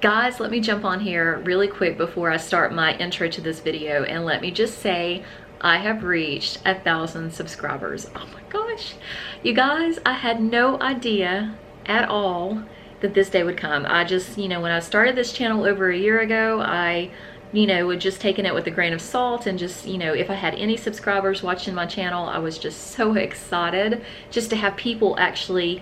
Guys, let me jump on here really quick before I start my intro to this video, and let me just say I have reached 1,000 subscribers. Oh my gosh. You guys, I had no idea at all that this day would come. I just, when I started this channel over a year ago, I would just taken it with a grain of salt, and just, if I had any subscribers watching my channel, I was just so excited just to have people actually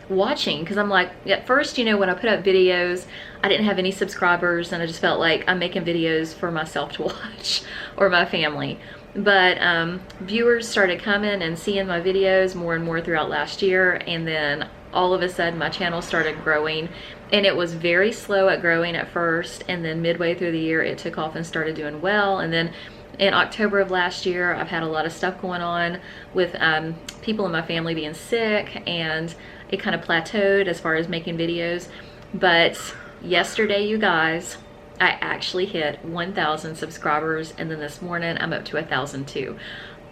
watching, because I'm like, at first, when I put up videos, I didn't have any subscribers, and I just felt like I'm making videos for myself to watch or my family. But viewers started coming and seeing my videos more and more throughout last year, and then all of a sudden my channel started growing, and it was very slow at growing at first, and then midway through the year it took off and started doing well. And then in October of last year, I've had a lot of stuff going on with people in my family being sick, and it kind of plateaued as far as making videos. But yesterday, you guys, I actually hit 1,000 subscribers, and then this morning I'm up to 1,002.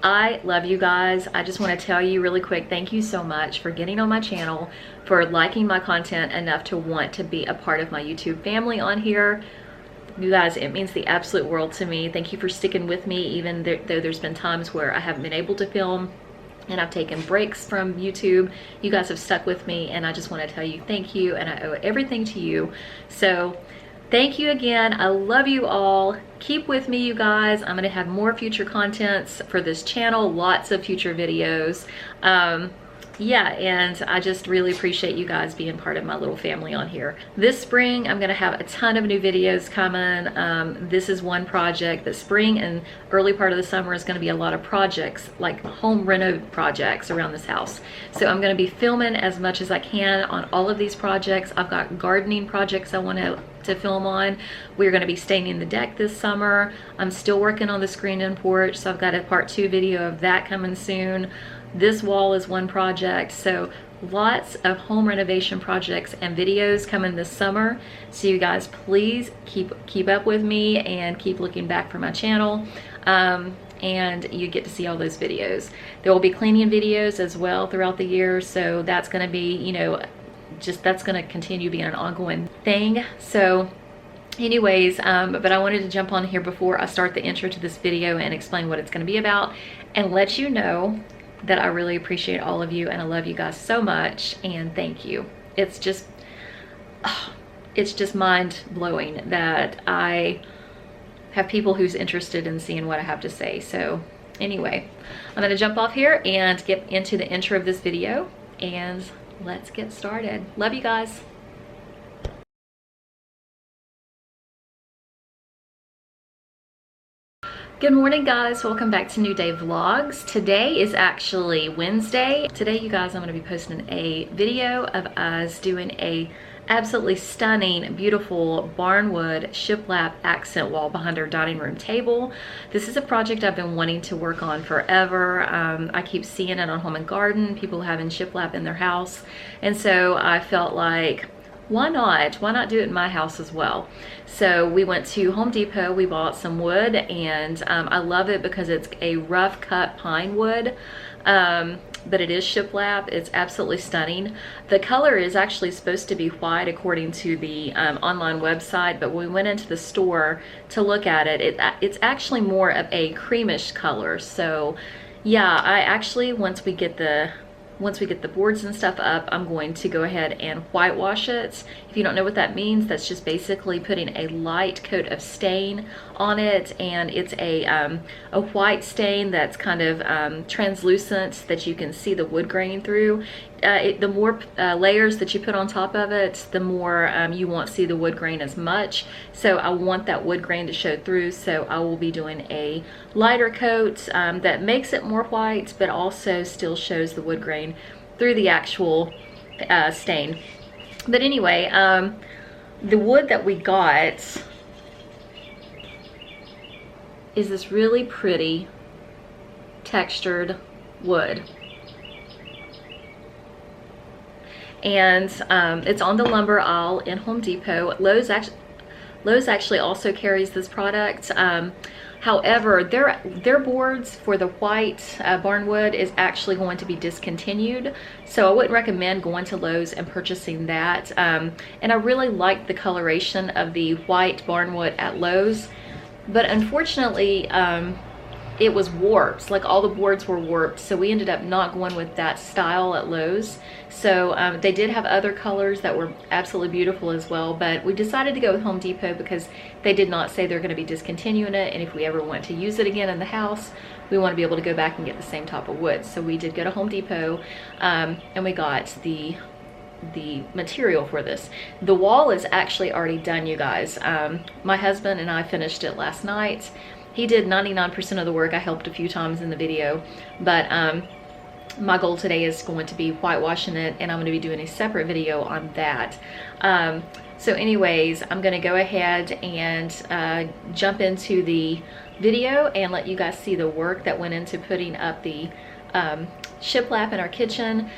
I love you guys. I just want to tell you really quick, thank you so much for getting on my channel, for liking my content enough to want to be a part of my YouTube family on here. You guys, it means the absolute world to me. Thank you for sticking with me, even though there's been times where I haven't been able to film and I've taken breaks from YouTube. You guys have stuck with me, and I just want to tell you thank you, and I owe everything to you. So thank you again. I love you all. Keep with me, you guys. I'm going to have more future contents for this channel, lots of future videos. Yeah, and I just really appreciate you guys being part of my little family on here. This spring, I'm going to have a ton of new videos coming. This is one project. The spring and early part of the summer is going to be a lot of projects, like home reno projects around this house. So I'm going to be filming as much as I can on all of these projects. I've got gardening projects I want to film on. We're going to be staining the deck this summer. I'm still working on the screen and porch, so I've got a part 2 video of that coming soon. This wall is one project. So lots of home renovation projects and videos coming this summer. So you guys, please keep up with me and keep looking back for my channel. And you get to see all those videos. There will be cleaning videos as well throughout the year. So that's going to be, that's going to continue being an ongoing thing. So anyways, but I wanted to jump on here before I start the intro to this video and explain what it's going to be about, and let you know that I really appreciate all of you, and I love you guys so much, and thank you. It's just mind-blowing that I have people who's interested in seeing what I have to say. So anyway, I'm going to jump off here and get into the intro of this video, and let's get started. Love you guys. Good morning, guys. Welcome back to New Day Vlogs. Today is actually Wednesday. Today, you guys, I'm going to be posting a video of us doing a absolutely stunning, beautiful barnwood shiplap accent wall behind our dining room table. This is a project I've been wanting to work on forever. I keep seeing it on Home and Garden, people having shiplap in their house, and so I felt like, why not do it in my house as well? So we went to Home Depot, we bought some wood, and I love it because it's a rough cut pine wood, but it is shiplap. It's absolutely stunning. The color is actually supposed to be white according to the online website, but when we went into the store to look at it, it's actually more of a creamish color. So yeah, I actually, once we get the boards and stuff up, I'm going to go ahead and whitewash it. If you don't know what that means, that's just basically putting a light coat of stain on it, and it's a white stain that's kind of translucent, that you can see the wood grain through. The more layers that you put on top of it, the more you won't see the wood grain as much. So I want that wood grain to show through, so I will be doing a lighter coat that makes it more white, but also still shows the wood grain through the actual stain. But anyway, the wood that we got is this really pretty textured wood. And it's on the lumber aisle in Home Depot. Lowe's actually also carries this product. However, their boards for the white barnwood is actually going to be discontinued, so I wouldn't recommend going to Lowe's and purchasing that. And I really liked the coloration of the white barnwood at Lowe's, but unfortunately it was warped. Like, all the boards were warped, so we ended up not going with that style at Lowe's. So they did have other colors that were absolutely beautiful as well, but we decided to go with Home Depot because they did not say they're going to be discontinuing it, and if we ever want to use it again in the house, we want to be able to go back and get the same type of wood. So we did go to Home Depot, and we got the material for this. The wall is actually already done, you guys. My husband and I finished it last night. He did 99% of the work. I helped a few times in the video, but my goal today is going to be whitewashing it, and I'm going to be doing a separate video on that. So anyways, I'm going to go ahead and jump into the video and let you guys see the work that went into putting up the shiplap in our kitchen.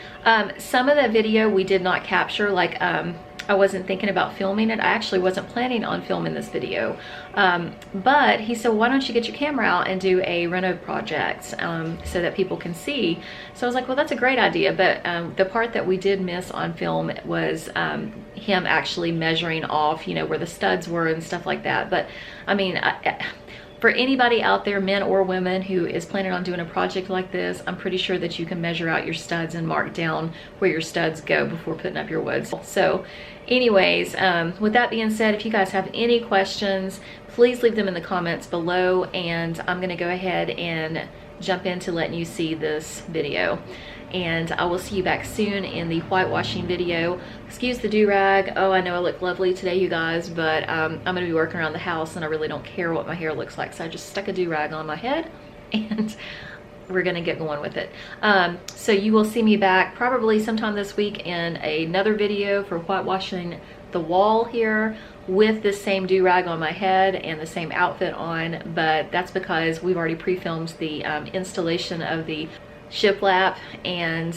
Some of that video we did not capture, like I wasn't thinking about filming it. I actually wasn't planning on filming this video, but he said, why don't you get your camera out and do a reno project so that people can see. So I was like, well, that's a great idea, but the part that we did miss on film was him actually measuring off, you know, where the studs were and stuff like that. But I mean, for anybody out there, men or women, who is planning on doing a project like this, I'm pretty sure that you can measure out your studs and mark down where your studs go before putting up your woods. So anyways, with that being said, if you guys have any questions, please leave them in the comments below, and I'm gonna go ahead and jump into letting you see this video. And I will see you back soon in the whitewashing video. Excuse the do-rag. Oh, I know I look lovely today, you guys, but I'm gonna be working around the house and I really don't care what my hair looks like, so I just stuck a do-rag on my head and we're gonna get going with it. So you will see me back probably sometime this week in another video for whitewashing the wall here with the same do-rag on my head and the same outfit on, but that's because we've already pre-filmed the installation of the shiplap, and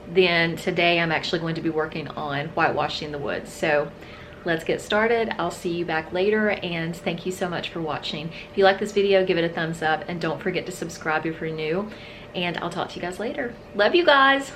then today I'm actually going to be working on whitewashing the wood. So let's get started. I'll see you back later, and thank you so much for watching. If you like this video, give it a thumbs up, and don't forget to subscribe if you're new, and I'll talk to you guys later. Love you guys.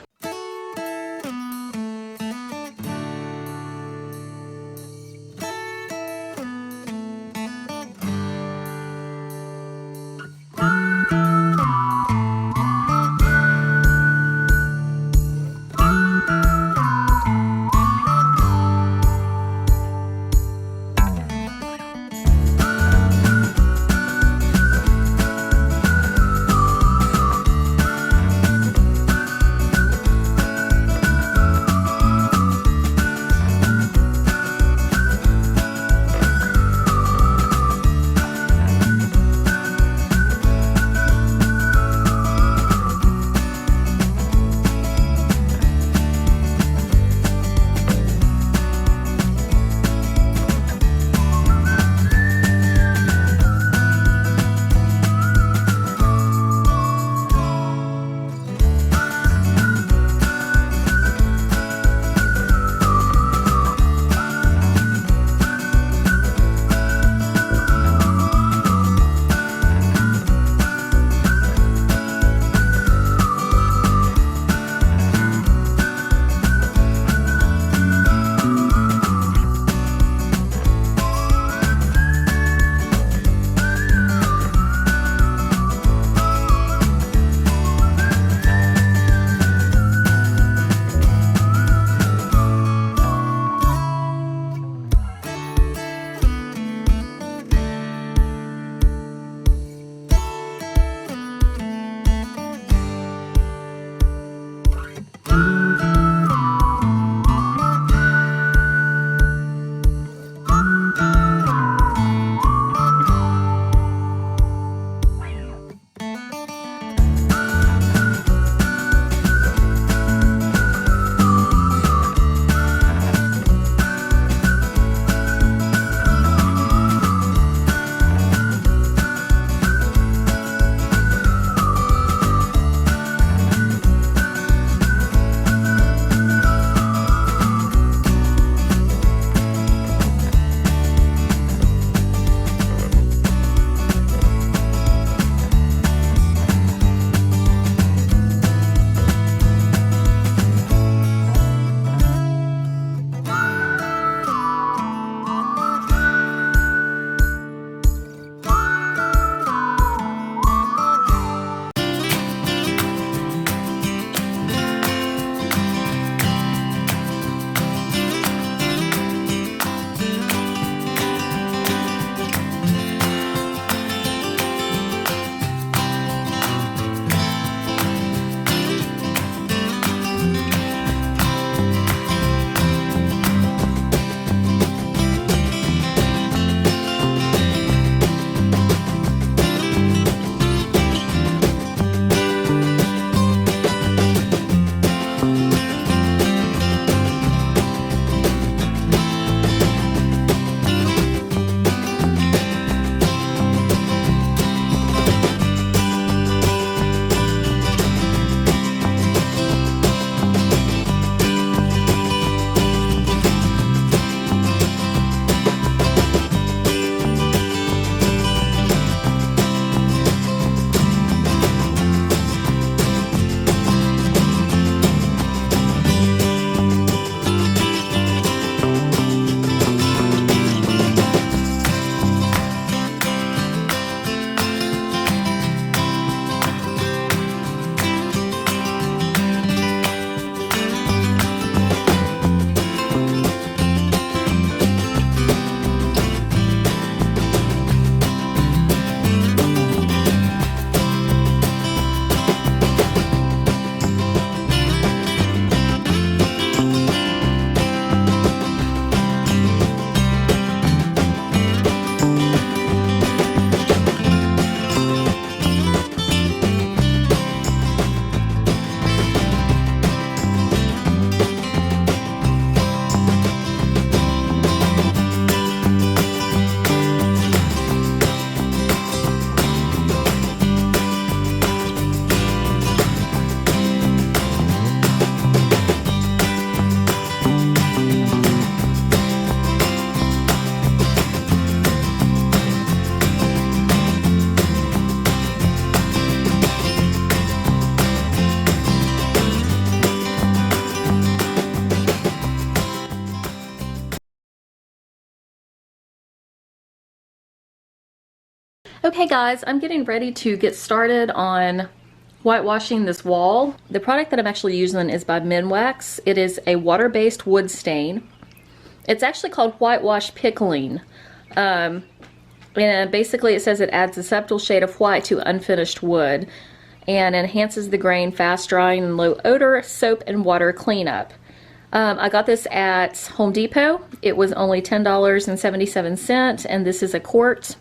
Okay guys, I'm getting ready to get started on whitewashing this wall. The product that I'm actually using is by Minwax. It is a water-based wood stain. It's actually called whitewash pickling. And basically it says it adds a subtle shade of white to unfinished wood and enhances the grain, fast drying and low odor soap and water cleanup. I got this at Home Depot. It was only $10.77 and this is a quart.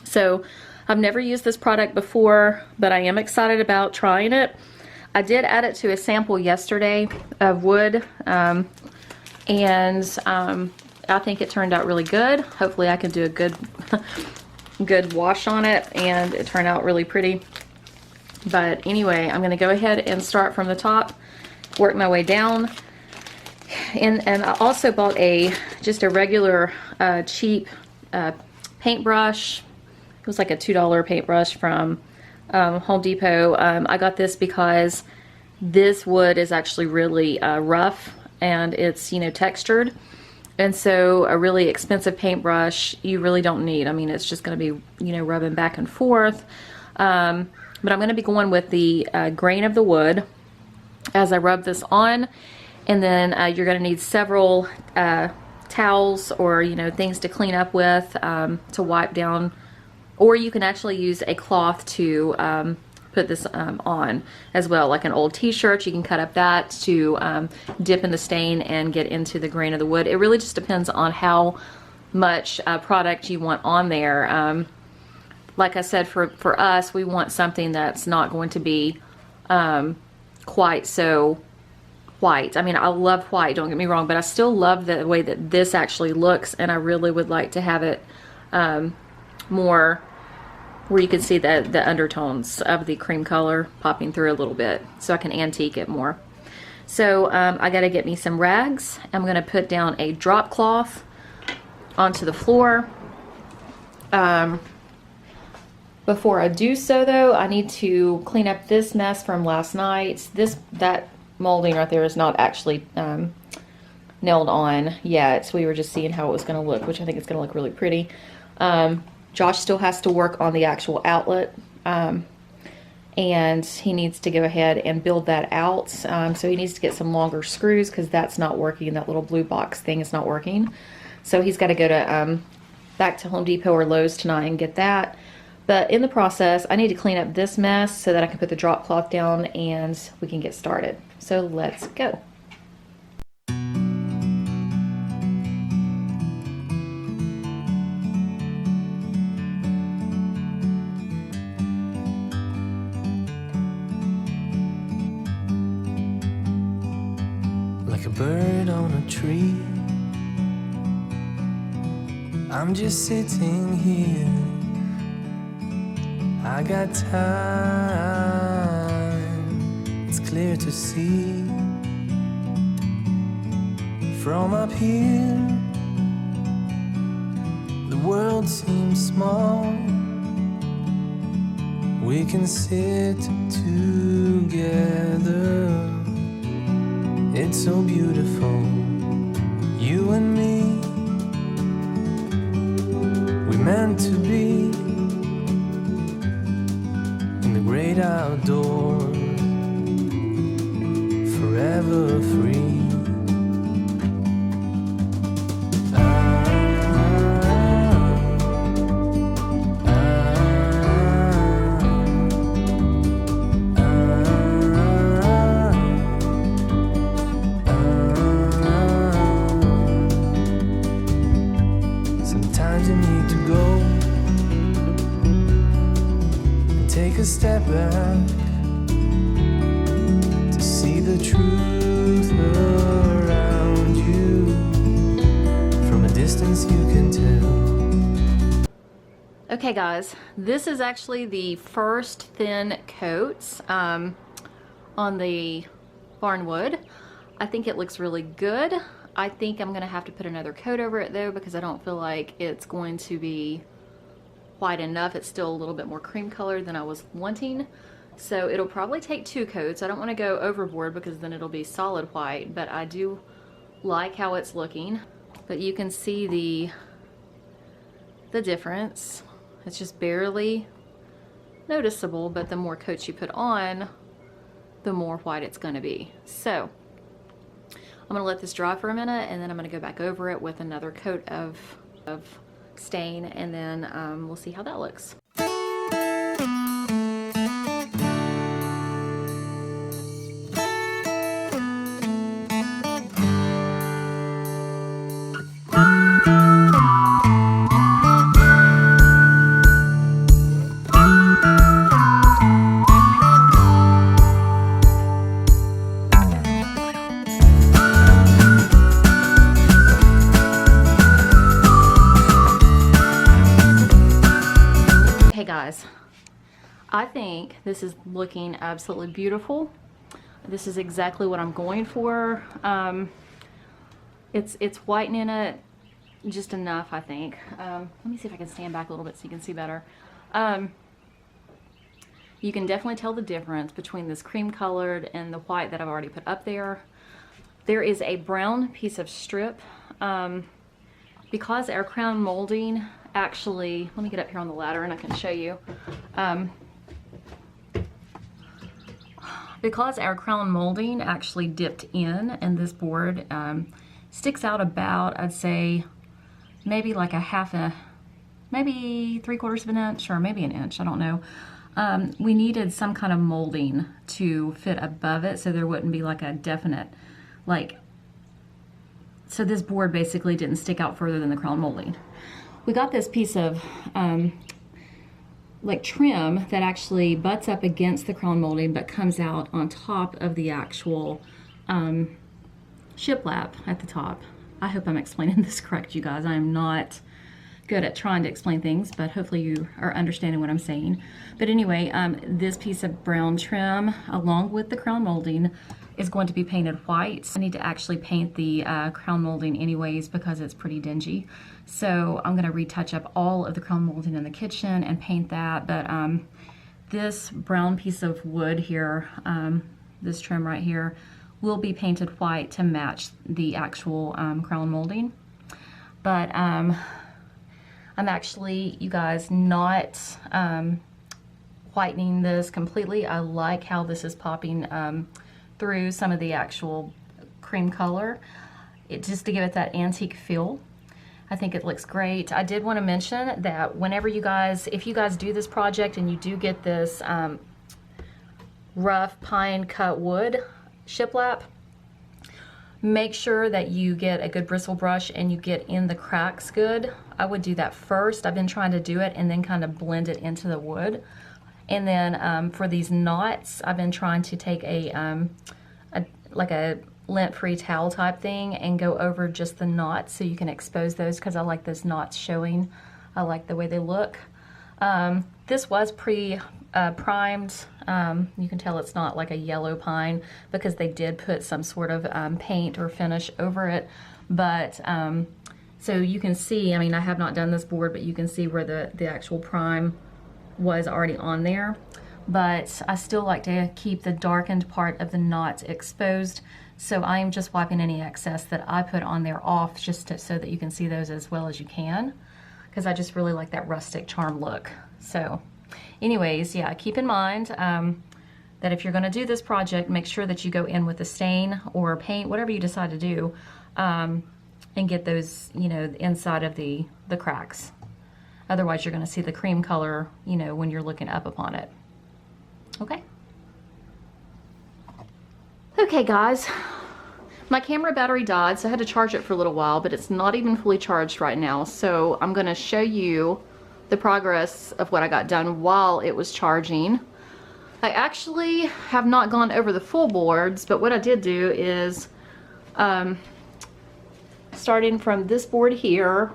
So I've never used this product before, but I am excited about trying it. I did add it to a sample yesterday of wood, and I think it turned out really good. Hopefully I can do a good good wash on it and it turned out really pretty. But anyway, I'm going to go ahead and start from the top, work my way down. And I also bought just a regular cheap paintbrush. It was like a $2 paintbrush from Home Depot. I got this because this wood is actually really rough and it's, you know, textured. And so a really expensive paintbrush you really don't need. I mean, it's just going to be, you know, rubbing back and forth. But I'm going to be going with the grain of the wood as I rub this on. And then you're going to need several towels or, you know, things to clean up with, to wipe down. Or you can actually use a cloth to put this on as well, like an old t-shirt. You can cut up that to dip in the stain and get into the grain of the wood. It really just depends on how much product you want on there. Like I said, for us, we want something that's not going to be quite so white. I mean, I love white, don't get me wrong, but I still love the way that this actually looks, and I really would like to have it more where you can see the undertones of the cream color popping through a little bit, so I can antique it more. So I got to get me some rags. I'm going to put down a drop cloth onto the floor. Before I do so though, I need to clean up this mess from last night. That molding right there is not actually nailed on yet. We were just seeing how it was going to look, which I think it's going to look really pretty. Josh still has to work on the actual outlet, and he needs to go ahead and build that out. So he needs to get some longer screws because that's not working. That little blue box thing is not working. So he's got to go to back to Home Depot or Lowe's tonight and get that. But in the process, I need to clean up this mess so that I can put the drop cloth down and we can get started. So let's go. Like a bird on a tree, I'm just sitting here. I got time, it's clear to see. From up here, the world seems small. We can sit together. It's so beautiful, you and me. We meant to be in the great outdoors, forever free. Sometimes you need to go and take a step back to see the truth around you. From a distance you can tell. Okay guys, this is actually the first thin coat on the barnwood. I think it looks really good. I think I'm gonna have to put another coat over it though, because I don't feel like it's going to be white enough. It's still a little bit more cream colored than I was wanting. So it'll probably take 2 coats. I don't want to go overboard because then it'll be solid white, but I do like how it's looking. But you can see the difference. It's just barely noticeable, but the more coats you put on, the more white it's going to be. So I'm going to let this dry for a minute, and then I'm going to go back over it with another coat of stain, and then we'll see how that looks. Guys, I think this is looking absolutely beautiful. This is exactly what I'm going for. It's whitening it just enough, I think. Let me see if I can stand back a little bit so you can see better. You can definitely tell the difference between this cream colored and the white that I've already put up there. There is a brown piece of strip. Because our crown molding actually, let me get up here on the ladder and I can show you. Because our crown molding actually dipped in, and this board sticks out about, I'd say, maybe like maybe 3/4 of an inch, or maybe an inch, I don't know. We needed some kind of molding to fit above it so there wouldn't be like a definite, so this board basically didn't stick out further than the crown molding. We got this piece of trim that actually butts up against the crown molding but comes out on top of the actual shiplap at the top. I hope I'm explaining this correct, you guys. I am not good at trying to explain things, but hopefully you are understanding what I'm saying. But anyway, this piece of brown trim along with the crown molding is going to be painted white. I need to actually paint the crown molding anyways because it's pretty dingy. So I'm gonna retouch up all of the crown molding in the kitchen and paint that. But this brown piece of wood here, this trim right here, will be painted white to match the actual crown molding. But I'm actually, you guys, not whitening this completely. I like how this is popping through some of the actual cream color, just to give it that antique feel. I think it looks great. I did want to mention that whenever you guys, if you guys do this project and you do get this rough pine cut wood shiplap, make sure that you get a good bristle brush and you get in the cracks good. I would do that first. I've been trying to do it and then kind of blend it into the wood. And then for these knots, I've been trying to take a lint-free towel type thing and go over just the knots so you can expose those, because I like those knots showing. I like the way they look. This was primed. You can tell it's not like a yellow pine because they did put some sort of paint or finish over it. But so you can see, I mean, I have not done this board, but you can see where the actual prime was already on there. But I still like to keep the darkened part of the knots exposed. So I am just wiping any excess that I put on there off, just so that you can see those as well as you can, because I just really like that rustic charm look. So anyways, yeah, keep in mind that if you're going to do this project, make sure that you go in with a stain or paint, whatever you decide to do, and get those, you know, inside of the cracks. Otherwise, you're going to see the cream color, you know, when you're looking up upon it. Okay. Okay, guys. My camera battery died, so I had to charge it for a little while, but it's not even fully charged right now. So I'm going to show you the progress of what I got done while it was charging. I actually have not gone over the full boards, but what I did do is, starting from this board here,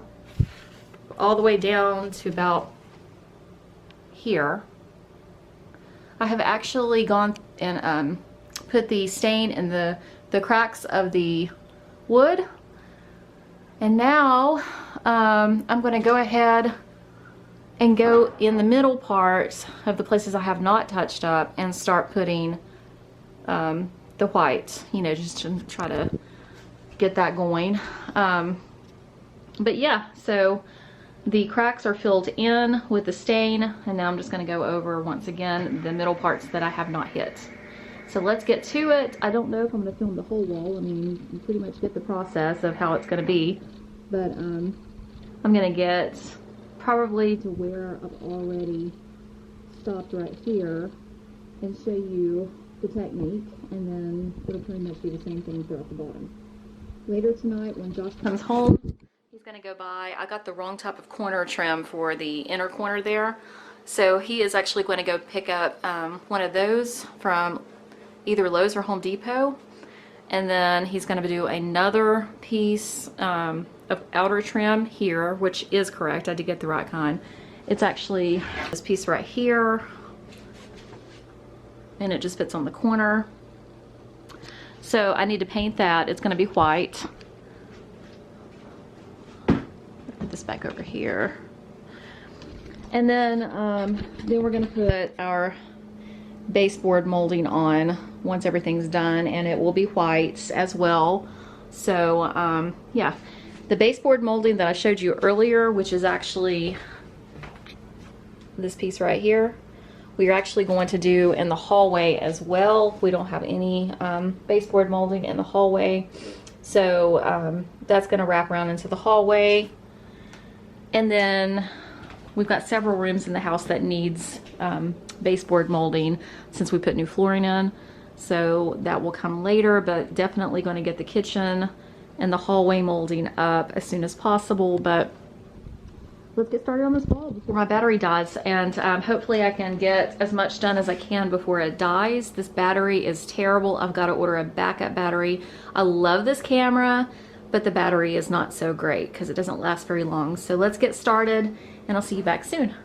all the way down to about here, I have actually gone and put the stain in the cracks of the wood. And now I'm going to go ahead and go in the middle part of the places I have not touched up and start putting the white, you know, just to try to get that going. But yeah, so The cracks are filled in with the stain, and now I'm just going to go over once again the middle parts that I have not hit. So let's get to it. I don't know if I'm going to film the whole wall. I mean, you pretty much get the process of how it's going to be, but I'm going to get probably to where I've already stopped right here and show you the technique, and then it'll pretty much be the same thing throughout the bottom. Later tonight when Josh comes home, he's going to go by. I got the wrong type of corner trim for the inner corner there, so he is actually going to go pick up one of those from either Lowe's or Home Depot, and then he's going to do another piece of outer trim here, which is correct. I did get the right kind. It's actually this piece right here, and it just fits on the corner. So I need to paint that. It's going to be white. Put this back over here, and then we're going to put our baseboard molding on once everything's done, and it will be white as well. So yeah, the baseboard molding that I showed you earlier, which is actually this piece right here, we're actually going to do in the hallway as well. We don't have any baseboard molding in the hallway, so that's going to wrap around into the hallway. And then we've got several rooms in the house that needs baseboard molding since we put new flooring in, so that will come later, but definitely going to get the kitchen and the hallway molding up as soon as possible. But let's get started on this wall before my battery dies, and hopefully I can get as much done as I can before it dies. This battery is terrible. I've got to order a backup battery. I love this camera, but the battery is not so great because it doesn't last very long. So let's get started, and I'll see you back soon.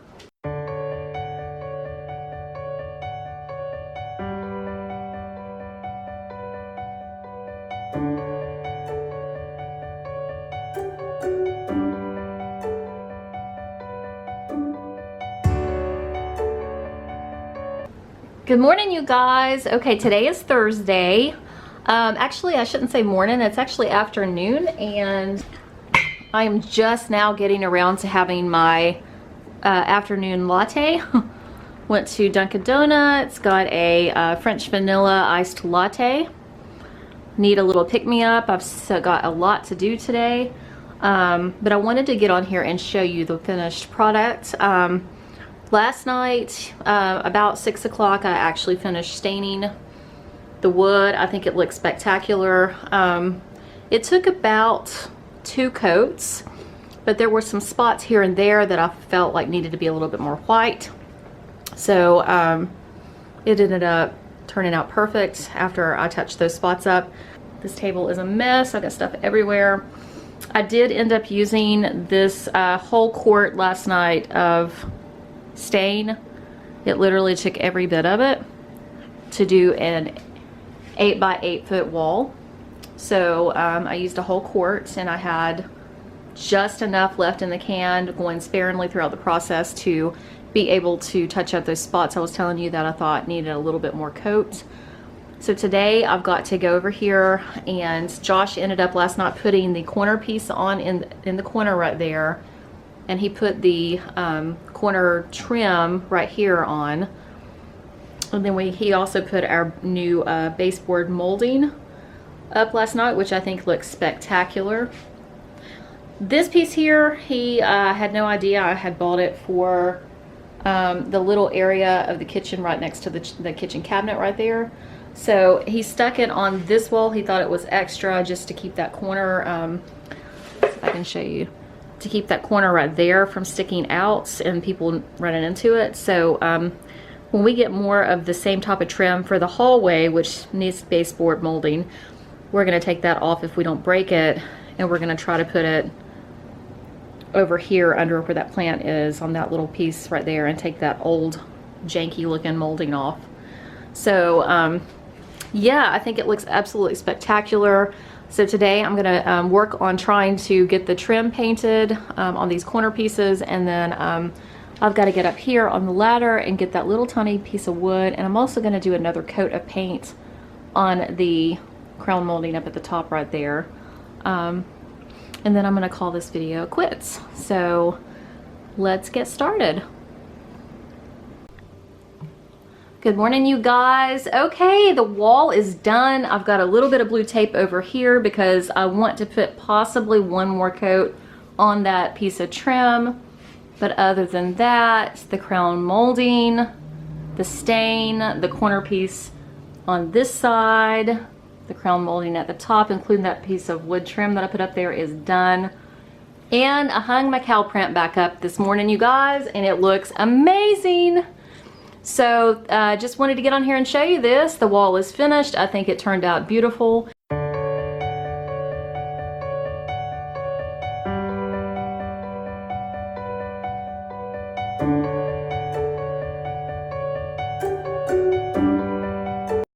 Good morning, you guys. Okay, today is Thursday. Actually, I shouldn't say morning, it's actually afternoon, and I am just now getting around to having my afternoon latte. Went to Dunkin' Donuts, got a French vanilla iced latte. Need a little pick-me-up. I've got a lot to do today, but I wanted to get on here and show you the finished product. Last night, about 6 o'clock, I actually finished staining the wood. I think it looks spectacular. It took about 2 coats, but there were some spots here and there that I felt like needed to be a little bit more white. So it ended up turning out perfect after I touched those spots up. This table is a mess. I got stuff everywhere. I did end up using this whole quart last night of stain. It literally took every bit of it to do an 8 by 8 foot wall. So I used a whole quart, and I had just enough left in the can, going sparingly throughout the process to be able to touch up those spots I was telling you that I thought needed a little bit more coat. So today I've got to go over here, and Josh ended up last night putting the corner piece on in the corner right there, and he put the corner trim right here on, and then he also put our new baseboard molding up last night, which I think looks spectacular. This piece here, he had no idea I had bought it for the little area of the kitchen right next to the kitchen cabinet right there. So he stuck it on this wall. He thought it was extra just to keep that corner, if I can show you, to keep that corner right there from sticking out and people running into it. So when we get more of the same type of trim for the hallway, which needs baseboard molding, we're going to take that off if we don't break it, and we're going to try to put it over here under where that plant is on that little piece right there, and take that old janky looking molding off. So yeah, I think it looks absolutely spectacular. So today I'm going to work on trying to get the trim painted on these corner pieces, and then I've got to get up here on the ladder and get that little tiny piece of wood, and I'm also going to do another coat of paint on the crown molding up at the top right there, and then I'm going to call this video quits. So let's get started. Good morning, you guys. Okay, the wall is done. I've got a little bit of blue tape over here because I want to put possibly one more coat on that piece of trim. But other than that, the crown molding, the stain, the corner piece on this side, the crown molding at the top, including that piece of wood trim that I put up there, is done. And I hung my cow print back up this morning, you guys, and it looks amazing. So just wanted to get on here and show you this. The wall is finished. I think it turned out beautiful.